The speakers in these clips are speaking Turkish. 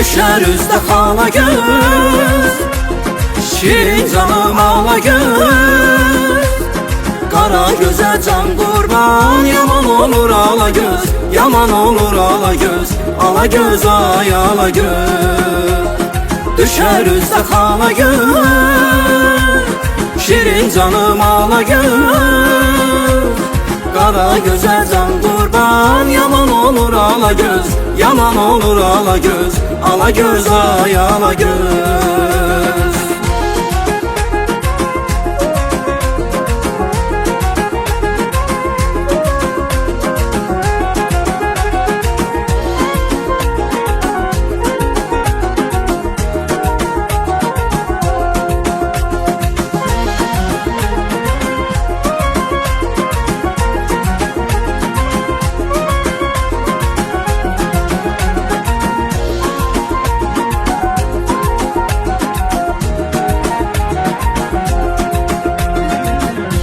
düşer üzde hala göz. Şirin canım ala göz. Kara göze can kurban, yaman olur ala göz. Yaman olur ala göz, ala göz ay ala göz. Düşer üzde hala göz. Şirin canım ala göz. Kara göze can kurban, yaman olur ala göz. Yaman olur ala göz, ala göz ay ala göz.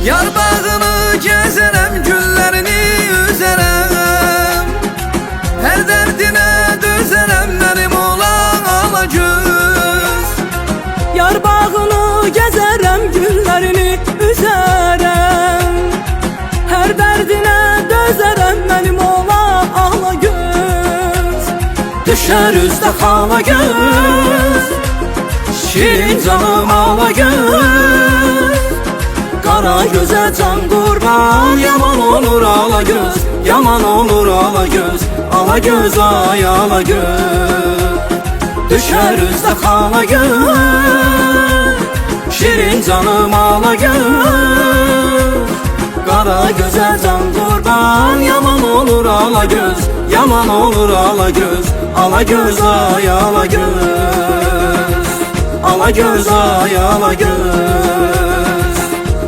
Yar bağını gezerem, güllerini üzerem. Her derdine dözerem, benim olan ala göz. Yar bağını gezerem, güllerini üzerem. Her derdine dözerem, benim olan ala göz. Düşer üzde hala göz. Şirin canım ala göz. Kara göze can kurban, yaman olur ala göz. Yaman olur ala göz, ala göz ay ala göz. Düşer üzde hala göz. Şirin canım ala göz. Kara göze can kurban, yaman olur ala göz. Yaman olur ala göz, ala göz ay ala göz. Ala göz ay ala göz.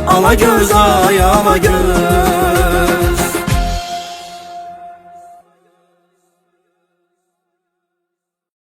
Ala göz ay ala göz.